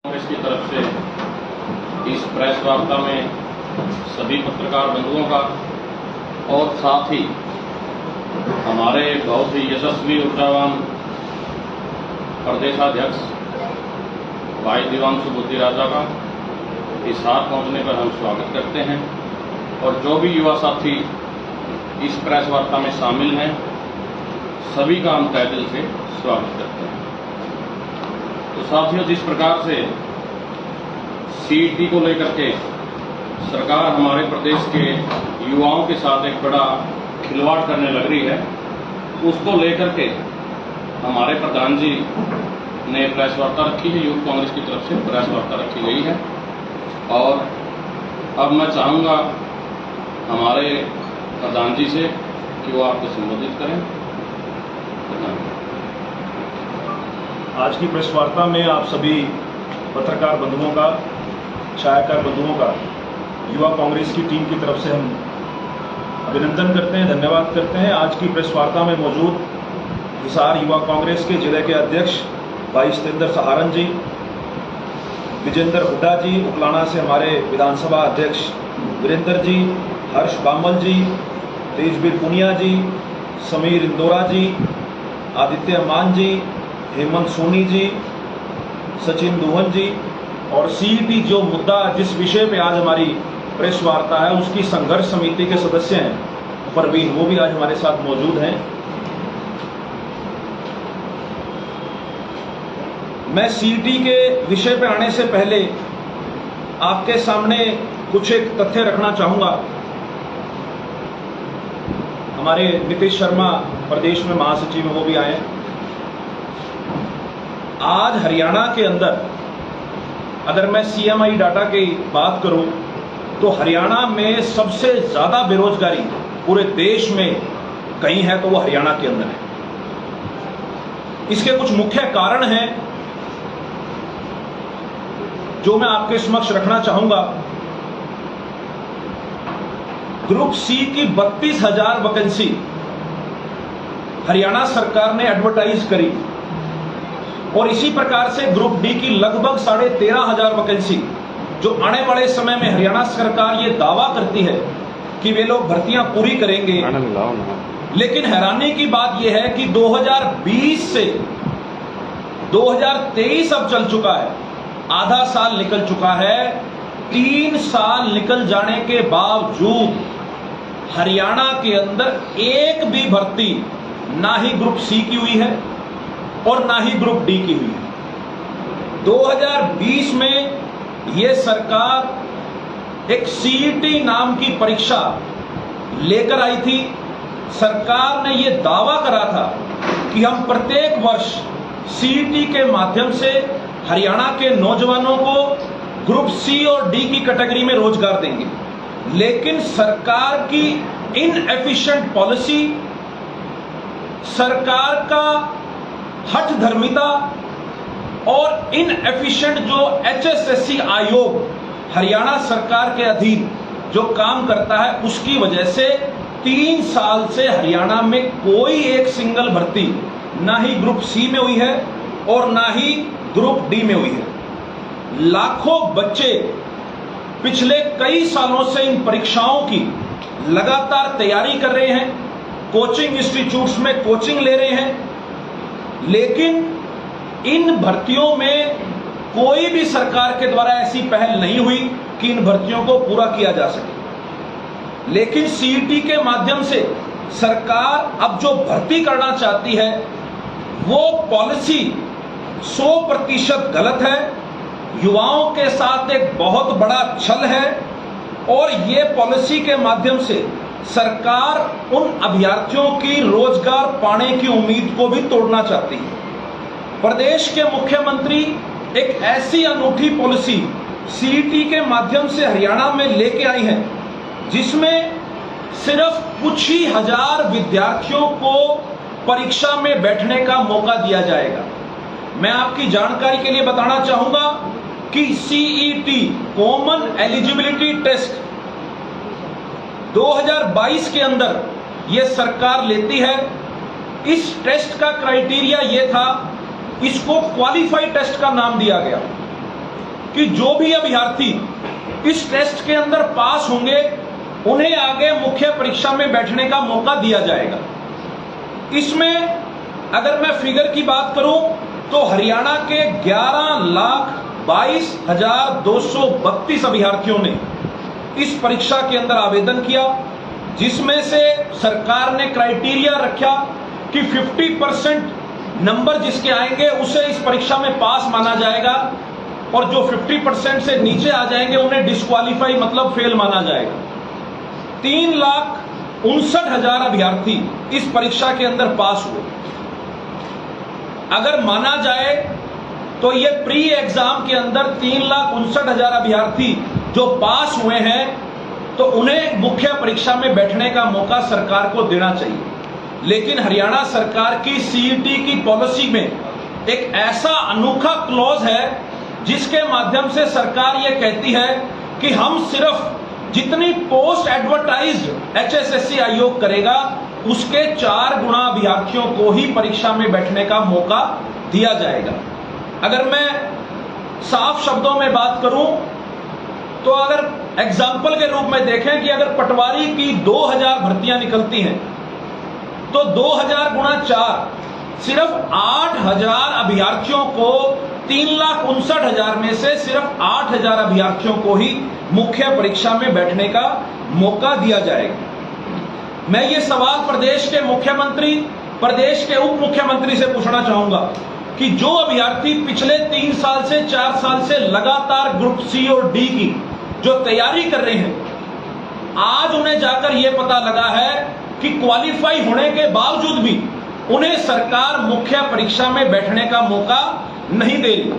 कांग्रेस की तरफ से इस प्रेस वार्ता में सभी पत्रकार बंधुओं का और साथ ही हमारे बहुत ही यशस्वी ऊर्जावान प्रदेशाध्यक्ष भाई दिवांशु बुद्धि राजा का इस हाथ पहुंचने पर हम स्वागत करते हैं। और जो भी युवा साथी इस प्रेस वार्ता में शामिल हैं सभी का हम तहे दिल से स्वागत करते हैं। तो साथियों, जिस प्रकार से सीईटी को लेकर के सरकार हमारे प्रदेश के युवाओं के साथ एक बड़ा खिलवाड़ करने लग रही है, उसको लेकर के हमारे प्रधान जी ने प्रेस वार्ता रखी है। यूथ कांग्रेस की तरफ से प्रेस वार्ता रखी गई है और अब मैं चाहूँगा हमारे प्रधान जी से कि वो आपको संबोधित करें। आज की प्रेस वार्ता में आप सभी पत्रकार बंधुओं का, छायाकार बंधुओं का युवा कांग्रेस की टीम की तरफ से हम अभिनंदन करते हैं, धन्यवाद करते हैं। आज की प्रेस वार्ता में मौजूद हिसार युवा कांग्रेस के जिले के अध्यक्ष भाई सतेंद्र सहारन जी, विजेंद्र हुड्डा जी, उकलाना से हमारे विधानसभा अध्यक्ष वीरेंद्र जी, हर्ष बामल जी, तेजवीर पुनिया जी, समीर इंदौरा जी, आदित्य मान जी, हेमंत सोनी जी, सचिन दुहन जी और सीईटी जो मुद्दा जिस विषय पे आज हमारी प्रेस वार्ता है उसकी संघर्ष समिति के सदस्य हैं परवीन, वो भी आज हमारे साथ मौजूद हैं। मैं सीईटी के विषय पे आने से पहले आपके सामने कुछ एक तथ्य रखना चाहूंगा। हमारे नीतीश शर्मा प्रदेश में महासचिव हैं, वो भी आए। आज हरियाणा के अंदर अगर मैं सीएमआई डाटा की बात करूं तो हरियाणा में सबसे ज्यादा बेरोजगारी पूरे देश में कहीं है तो वो हरियाणा के अंदर है। इसके कुछ मुख्य कारण हैं जो मैं आपके समक्ष रखना चाहूंगा। ग्रुप सी की 32,000 वैकेंसी हरियाणा सरकार ने एडवर्टाइज करी और इसी प्रकार से ग्रुप डी की लगभग 13,500 वैकेंसी जो आने वाले समय में हरियाणा सरकार ये दावा करती है कि वे लोग भर्तियां पूरी करेंगे। लेकिन हैरानी की बात यह है कि 2020 से 2023 अब चल चुका है, आधा साल निकल चुका है। 3 साल निकल जाने के बावजूद हरियाणा के अंदर एक भी भर्ती ना ही ग्रुप सी की हुई है और ना ही ग्रुप डी की हुई है। 2020 में यह सरकार एक सीईटी नाम की परीक्षा लेकर आई थी। सरकार ने यह दावा करा था कि हम प्रत्येक वर्ष सीईटी के माध्यम से हरियाणा के नौजवानों को ग्रुप सी और डी की कैटेगरी में रोजगार देंगे। लेकिन सरकार की इनएफिशिएंट पॉलिसी, सरकार का हठ धर्मिता और इनएफिशिएंट जो एचएसएससी आयोग हरियाणा सरकार के अधीन जो काम करता है उसकी वजह से 3 साल से हरियाणा में कोई एक सिंगल भर्ती ना ही ग्रुप सी में हुई है और ना ही ग्रुप डी में हुई है। लाखों बच्चे पिछले कई सालों से इन परीक्षाओं की लगातार तैयारी कर रहे हैं, कोचिंग इंस्टीट्यूट्स में कोचिंग ले रहे हैं, लेकिन इन भर्तियों में कोई भी सरकार के द्वारा ऐसी पहल नहीं हुई कि इन भर्तियों को पूरा किया जा सके। लेकिन सीईटी के माध्यम से सरकार अब जो भर्ती करना चाहती है वो पॉलिसी 100% गलत है, युवाओं के साथ एक बहुत बड़ा छल है और ये पॉलिसी के माध्यम से सरकार उन अभ्यर्थियों की रोजगार पाने की उम्मीद को भी तोड़ना चाहती है। प्रदेश के मुख्यमंत्री एक ऐसी अनूठी पॉलिसी सीईटी के माध्यम से हरियाणा में लेके आई है जिसमें सिर्फ कुछ ही हजार विद्यार्थियों को परीक्षा में बैठने का मौका दिया जाएगा। मैं आपकी जानकारी के लिए बताना चाहूंगा कि सीईटी कॉमन एलिजिबिलिटी टेस्ट 2022 के अंदर यह सरकार लेती है। इस टेस्ट का क्राइटेरिया यह था, इसको क्वालिफाई टेस्ट का नाम दिया गया। कि जो भी अभ्यर्थी इस टेस्ट के अंदर पास होंगे उन्हें आगे मुख्य परीक्षा में बैठने का मौका दिया जाएगा। इसमें अगर मैं फिगर की बात करूं तो हरियाणा के 11,22,232 अभ्यर्थियों ने इस परीक्षा के अंदर आवेदन किया, जिसमें से सरकार ने क्राइटेरिया रखा कि 50% नंबर जिसके आएंगे उसे इस परीक्षा में पास माना जाएगा और जो 50% से नीचे आ जाएंगे उन्हें डिस्क्वालीफाई मतलब फेल माना जाएगा। 3,59,000 अभ्यर्थी इस परीक्षा के अंदर पास हुए। अगर माना जाए तो ये प्री एग्जाम के अंदर 3,59,000 अभ्यर्थी जो पास हुए हैं तो उन्हें मुख्य परीक्षा में बैठने का मौका सरकार को देना चाहिए। लेकिन हरियाणा सरकार की सीईटी की पॉलिसी में एक ऐसा अनोखा क्लॉज है जिसके माध्यम से सरकार यह कहती है कि हम सिर्फ जितनी पोस्ट एडवर्टाइज्ड एचएसएससी आयोग करेगा उसके 4 गुना अभ्यर्थियों को ही परीक्षा में बैठने का मौका दिया जाएगा। अगर मैं साफ शब्दों में बात करूं तो अगर एग्जाम्पल के रूप में देखें कि अगर पटवारी की 2000 भर्तियां निकलती हैं तो 2000 गुणा 4 सिर्फ 8000 अभ्यर्थियों को 3,59,000 में से सिर्फ 8000 अभ्यर्थियों को ही मुख्य परीक्षा में बैठने का मौका दिया जाएगा। मैं ये सवाल प्रदेश के मुख्यमंत्री, प्रदेश के उप मुख्यमंत्री से पूछना चाहूंगा कि जो अभ्यर्थी पिछले 3 साल से 4 साल से लगातार ग्रुप सी और डी की जो तैयारी कर रहे हैं, आज उन्हें जाकर यह पता लगा है कि क्वालिफाई होने के बावजूद भी उन्हें सरकार मुख्य परीक्षा में बैठने का मौका नहीं दे रही।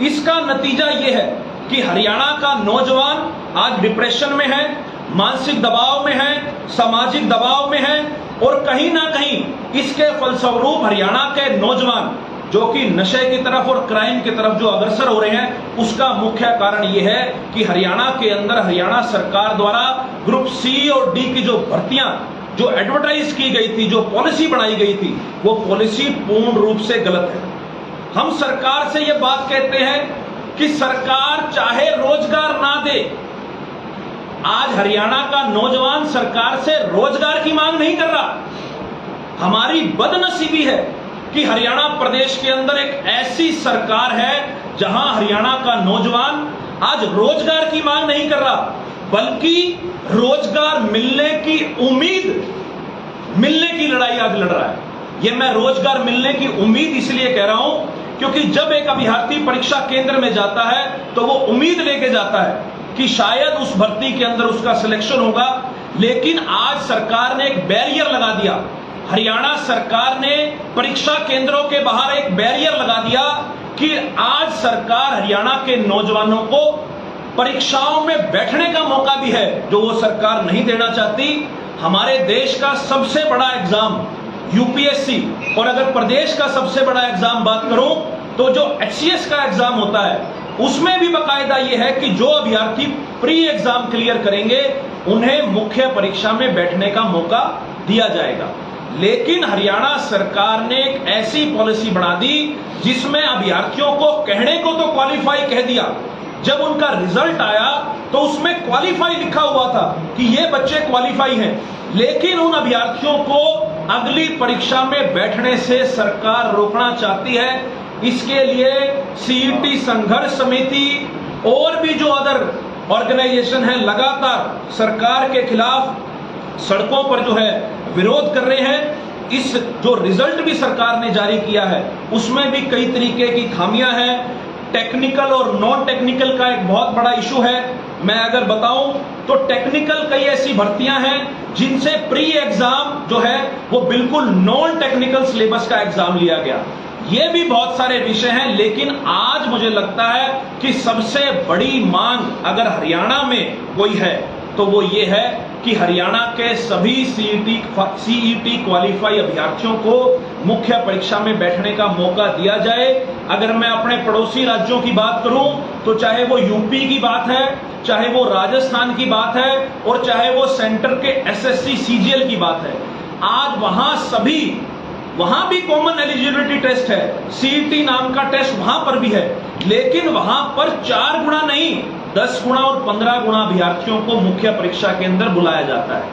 इसका नतीजा यह है कि हरियाणा का नौजवान आज डिप्रेशन में है, मानसिक दबाव में है, सामाजिक दबाव में है और कहीं ना कहीं इसके फलस्वरूप हरियाणा के नौजवान जो कि नशे की तरफ और क्राइम की तरफ जो अग्रसर हो रहे हैं, उसका मुख्य कारण यह है कि हरियाणा के अंदर हरियाणा सरकार द्वारा ग्रुप सी और डी की जो भर्तियां जो एडवर्टाइज की गई थी, जो पॉलिसी बनाई गई थी, वो पॉलिसी पूर्ण रूप से गलत है। हम सरकार से यह बात कहते हैं कि सरकार चाहे रोजगार ना दे, आज हरियाणा का नौजवान सरकार से रोजगार की मांग नहीं कर रहा। हमारी बदनसीबी है कि हरियाणा प्रदेश के अंदर एक ऐसी सरकार है जहां हरियाणा का नौजवान आज रोजगार की मांग नहीं कर रहा, बल्कि रोजगार मिलने की उम्मीद मिलने की लड़ाई आज लड़ रहा है। यह मैं रोजगार मिलने की उम्मीद इसलिए कह रहा हूं क्योंकि जब एक अभ्यर्थी परीक्षा केंद्र में जाता है तो वो उम्मीद लेके जाता है कि शायद उस भर्ती के अंदर उसका सिलेक्शन होगा, लेकिन आज सरकार ने एक बैरियर लगा दिया। हरियाणा सरकार ने परीक्षा केंद्रों के बाहर एक बैरियर लगा दिया कि आज सरकार हरियाणा के नौजवानों को परीक्षाओं में बैठने का मौका भी है जो वो सरकार नहीं देना चाहती। हमारे देश का सबसे बड़ा एग्जाम यूपीएससी, और अगर प्रदेश का सबसे बड़ा एग्जाम बात करूं तो जो एचसीएस का एग्जाम होता है उसमें भी बाकायदा यह है कि जो अभ्यर्थी प्री एग्जाम क्लियर करेंगे उन्हें मुख्य परीक्षा में बैठने का मौका दिया जाएगा। लेकिन हरियाणा सरकार ने एक ऐसी पॉलिसी बना दी जिसमें अभ्यर्थियों को कहने को तो क्वालिफाई कह दिया, जब उनका रिजल्ट आया तो उसमें क्वालिफाई लिखा हुआ था कि ये बच्चे क्वालिफाई हैं, लेकिन उन अभ्यर्थियों को अगली परीक्षा में बैठने से सरकार रोकना चाहती है। इसके लिए सीईटी संघर्ष समिति और भी जो अदर ऑर्गेनाइजेशन है लगातार सरकार के खिलाफ सड़कों पर जो है विरोध कर रहे हैं। इस जो रिजल्ट भी सरकार ने जारी किया है उसमें भी कई तरीके की खामियां हैं। टेक्निकल और नॉन टेक्निकल का एक बहुत बड़ा इशू है। मैं अगर बताऊं तो टेक्निकल कई ऐसी भर्तियां हैं जिनसे प्री एग्जाम जो है वो बिल्कुल नॉन टेक्निकल सिलेबस का एग्जाम लिया गया। ये भी बहुत सारे विषय हैं, लेकिन आज मुझे लगता है कि सबसे बड़ी मांग अगर हरियाणा में कोई है तो वो ये है कि हरियाणा के सभी सीईटी क्वालिफाई अभ्यर्थियों को मुख्य परीक्षा में बैठने का मौका दिया जाए। अगर मैं अपने पड़ोसी राज्यों की बात करूं तो चाहे वो यूपी की बात है, चाहे वो राजस्थान की बात है और चाहे वो सेंटर के एसएससी सीजीएल की बात है, आज वहां सभी वहां भी कॉमन एलिजिबिलिटी टेस्ट है, सीईटी नाम का टेस्ट वहां पर भी है, लेकिन वहां पर 4 गुना नहीं 10 गुना और 15 गुना अभ्यर्थियों को मुख्य परीक्षा के अंदर बुलाया जाता है।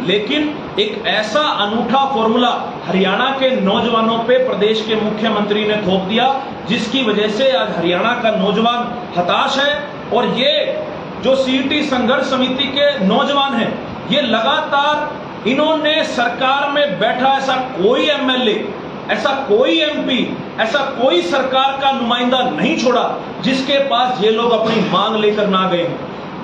लेकिन एक ऐसा अनूठा फॉर्मूला हरियाणा के नौजवानों पे प्रदेश के मुख्यमंत्री ने थोप दिया, जिसकी वजह से आज हरियाणा का नौजवान हताश है। और ये जो सीईटी संघर्ष समिति के नौजवान हैं, ये लगातार इन्होंने सरकार में बैठा ऐसा कोई एमएलए, ऐसा कोई एमपी, ऐसा कोई सरकार का नुमाइंदा नहीं छोड़ा जिसके पास ये लोग अपनी मांग लेकर ना गए हों।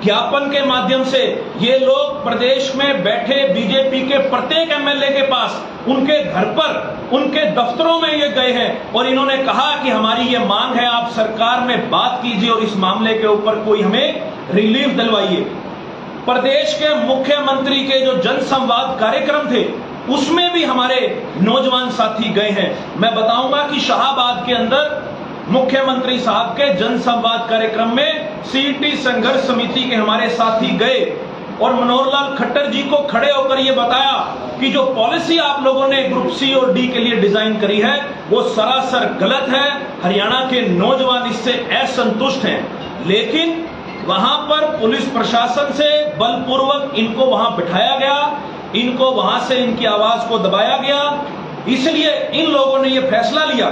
ज्ञापन के माध्यम से ये लोग प्रदेश में बैठे बीजेपी के प्रत्येक एमएलए के पास, उनके घर पर, उनके दफ्तरों में ये गए हैं और इन्होंने कहा कि हमारी ये मांग है, आप सरकार में बात कीजिए और इस मामले के ऊपर कोई हमें रिलीफ दिलवाइए। प्रदेश के मुख्यमंत्री के जो जनसंवाद कार्यक्रम थे, उसमें भी हमारे नौजवान साथी गए हैं। मैं बताऊंगा कि शाहाबाद के अंदर मुख्यमंत्री साहब के जनसंवाद कार्यक्रम में सीईटी संघर्ष समिति के हमारे साथी गए और मनोहर लाल खट्टर जी को खड़े होकर यह बताया कि जो पॉलिसी आप लोगों ने ग्रुप सी और डी के लिए डिजाइन करी है वो सरासर गलत है। हरियाणा के नौजवान इससे असंतुष्ट हैं, लेकिन वहां पर पुलिस प्रशासन से बलपूर्वक इनको वहां बिठाया गया, इनको वहां से इनकी आवाज को दबाया गया। इसलिए इन लोगों ने यह फैसला लिया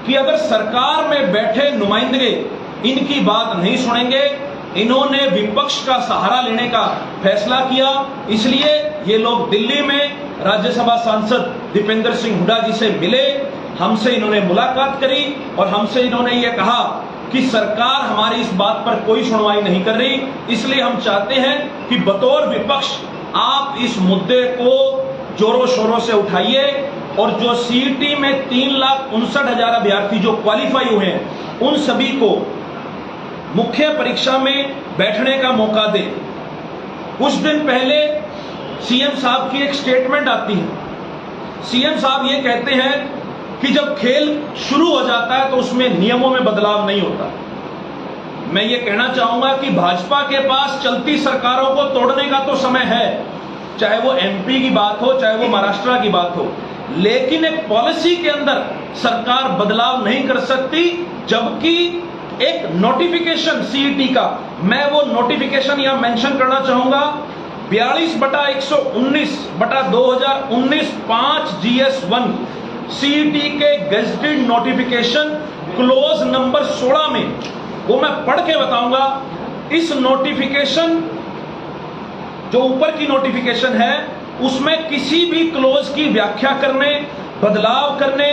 कि अगर सरकार में बैठे नुमाइंदे इनकी बात नहीं सुनेंगे, इन्होंने विपक्ष का सहारा लेने का फैसला किया। इसलिए ये लोग दिल्ली में राज्यसभा सांसद दीपेंद्र सिंह हुड्डा जी से मिले, हमसे इन्होंने मुलाकात करी और हमसे इन्होंने ये कहा कि सरकार हमारी इस बात पर कोई सुनवाई नहीं कर रही, इसलिए हम चाहते हैं कि बतौर विपक्ष आप इस मुद्दे को जोरों शोरों से उठाइए और जो सीईटी में 3,59,000 अभ्यर्थी जो क्वालिफाई हुए हैं, उन सभी को मुख्य परीक्षा में बैठने का मौका दे। कुछ दिन पहले सीएम साहब की एक स्टेटमेंट आती है। सीएम साहब ये कहते हैं कि जब खेल शुरू हो जाता है तो उसमें नियमों में बदलाव नहीं होता। मैं ये कहना चाहूंगा कि भाजपा के पास चलती सरकारों को तोड़ने का तो समय है, चाहे वो एमपी की बात हो, चाहे वो महाराष्ट्र की बात हो, लेकिन एक पॉलिसी के अंदर सरकार बदलाव नहीं कर सकती। जबकि एक नोटिफिकेशन सीईटी का, मैं वो नोटिफिकेशन यहां मेंशन करना चाहूंगा, 42/119/2019 5 GS1 सीईटी के गेजेटेड नोटिफिकेशन क्लोज नंबर 16 में, वो मैं पढ़ के बताऊंगा। इस नोटिफिकेशन जो ऊपर की नोटिफिकेशन है उसमें किसी भी क्लोज की व्याख्या करने, बदलाव करने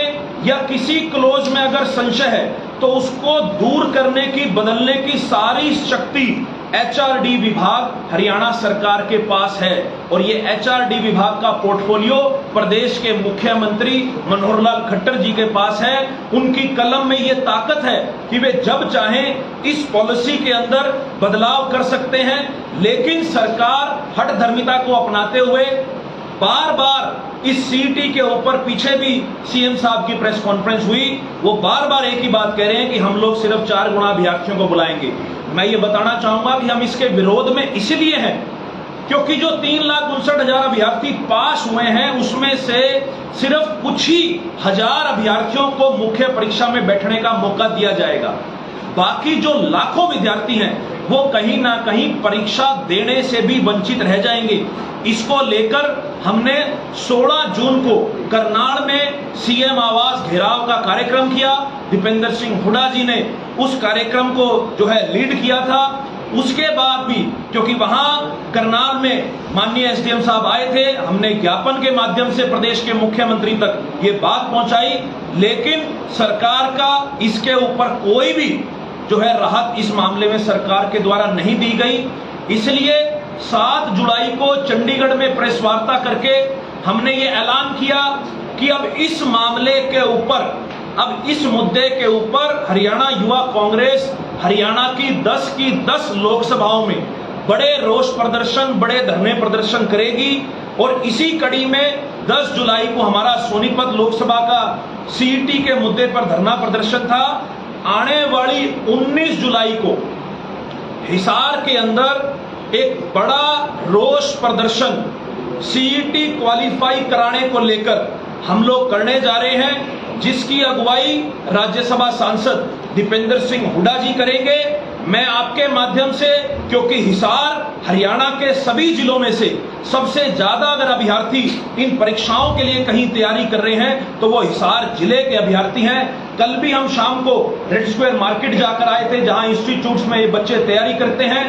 या किसी क्लोज में अगर संशय है तो उसको दूर करने की, बदलने की सारी शक्ति एचआरडी विभाग हरियाणा सरकार के पास है। और ये एचआरडी विभाग का पोर्टफोलियो प्रदेश के मुख्यमंत्री मनोहर लाल खट्टर जी के पास है। उनकी कलम में ये ताकत है कि वे जब चाहें इस पॉलिसी के अंदर बदलाव कर सकते हैं। लेकिन सरकार हठधर्मिता को अपनाते हुए बार बार इस सीईटी के ऊपर, पीछे भी सीएम साहब की प्रेस कॉन्फ्रेंस हुई, वो बार बार एक ही बात कह रहे हैं कि हम लोग सिर्फ 4 गुना अभ्यर्थियों को बुलाएंगे। मैं ये बताना चाहूंगा कि हम इसके विरोध में इसलिए हैं क्योंकि जो 3,59,000 अभ्यर्थी पास हुए हैं उसमें से सिर्फ कुछ ही हजार अभ्यर्थियों को मुख्य परीक्षा में बैठने का मौका दिया जाएगा। बाकी जो लाखों विद्यार्थी हैं वो कहीं ना कहीं परीक्षा देने से भी वंचित रह जाएंगे। इसको लेकर हमने 16 जून को करनाल में सीएम आवास घेराव का कार्यक्रम किया। दीपेंद्र सिंह हुड्डा जी ने उस कार्यक्रम को जो है लीड किया था। उसके बाद भी क्योंकि वहां करनाल में माननीय एसडीएम साहब आए थे, हमने ज्ञापन के माध्यम से प्रदेश के मुख्यमंत्री तक ये बात पहुंचाई, लेकिन सरकार का इसके ऊपर कोई भी जो है राहत इस मामले में सरकार के द्वारा नहीं दी गई। इसलिए 7 जुलाई को चंडीगढ़ में प्रेस वार्ता करके हमने ये ऐलान किया कि अब इस मामले के ऊपर, अब इस मुद्दे के ऊपर हरियाणा युवा कांग्रेस हरियाणा की 10 की 10 लोकसभाओं में बड़े रोष प्रदर्शन, बड़े धरने प्रदर्शन करेगी। और इसी कड़ी में 10 जुलाई को हमारा सोनीपत लोकसभा का सीईटी के मुद्दे पर धरना प्रदर्शन था। आने वाली 19 जुलाई को हिसार के अंदर एक बड़ा रोष प्रदर्शन सीईटी क्वालिफाई कराने को लेकर हम लोग करने जा रहे हैं, जिसकी अगुवाई राज्यसभा सांसद दीपेंद्र सिंह हुड्डा जी करेंगे। मैं आपके माध्यम से, क्योंकि हिसार हरियाणा के सभी जिलों में से सबसे ज्यादा अगर अभ्यर्थी इन परीक्षाओं के लिए कहीं तैयारी कर रहे हैं तो वो हिसार जिले के अभ्यर्थी हैं। कल भी हम शाम को रेड स्क्वायर मार्केट जाकर आए थे, जहां इंस्टीट्यूट्स में ये बच्चे तैयारी करते हैं।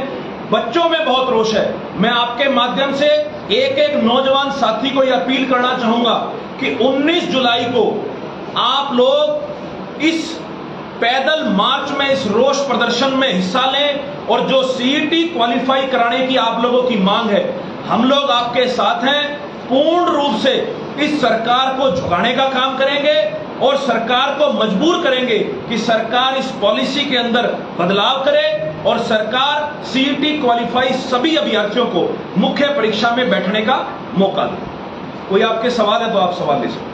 बच्चों में बहुत रोष है। मैं आपके माध्यम से एक एक नौजवान साथी को यह अपील करना चाहूंगा कि 19 जुलाई को आप लोग इस पैदल मार्च में, इस रोष प्रदर्शन में हिस्सा लें और जो सीईटी क्वालिफाई कराने की आप लोगों की मांग है, हम लोग आपके साथ हैं। पूर्ण रूप से इस सरकार को झुकाने का काम करेंगे और सरकार को मजबूर करेंगे कि सरकार इस पॉलिसी के अंदर बदलाव करे और सरकार सीईटी क्वालिफाई सभी अभ्यर्थियों को मुख्य परीक्षा में बैठने का मौका दे। कोई आपके सवाल है तो आप सवाल ले सकते हैं।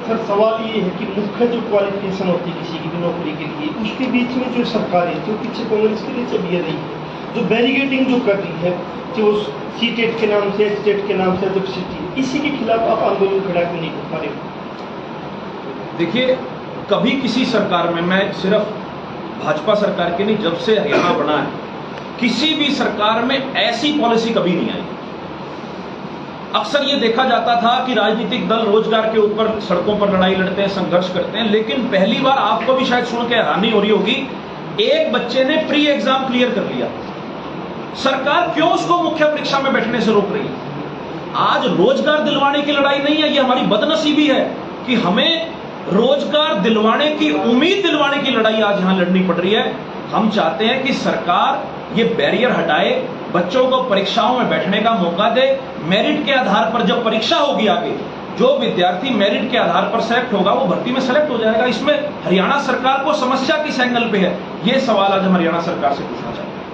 सर, सवाल ये है कि मुख्य जो क्वालिफिकेशन होती है किसी की भी नौकरी के लिए, उसके बीच में जो सरकारें जो पीछे कांग्रेस के लिए चली रही है, जो बैरिगेटिंग जो कर रही है, जो सीटेट के नाम से, स्टेट के नाम से, जो सिटी, इसी के खिलाफ आप आंदोलन खड़ा क्यों नहीं कर पा रहे? देखिए, कभी किसी सरकार में, मैं सिर्फ भाजपा सरकार के नहीं, जब से हरियाणा बना है, किसी भी सरकार में ऐसी पॉलिसी कभी नहीं आई। अक्सर ये देखा जाता था कि राजनीतिक दल रोजगार के ऊपर सड़कों पर लड़ाई लड़ते हैं, संघर्ष करते हैं, लेकिन पहली बार आपको भी शायद सुन के हैरानी हो रही होगी, एक बच्चे ने प्री एग्जाम क्लियर कर लिया। सरकार क्यों उसको मुख्य परीक्षा में बैठने से रोक रही है? आज रोजगार दिलवाने की लड़ाई नहीं है, ये हमारी बदनसीबी है कि हमें रोजगार दिलवाने की, उम्मीद दिलवाने की लड़ाई आज यहां लड़नी पड़ रही है। हम चाहते हैं कि सरकार ये बैरियर हटाए, बच्चों को परीक्षाओं में बैठने का मौका दे। मेरिट के आधार पर जब परीक्षा होगी आगे, जो विद्यार्थी मेरिट के आधार पर सेलेक्ट होगा वो भर्ती में सेलेक्ट हो जाएगा। इसमें हरियाणा सरकार को समस्या किस एंगल पे है, ये सवाल आज हम हरियाणा सरकार से पूछना चाहते हैं।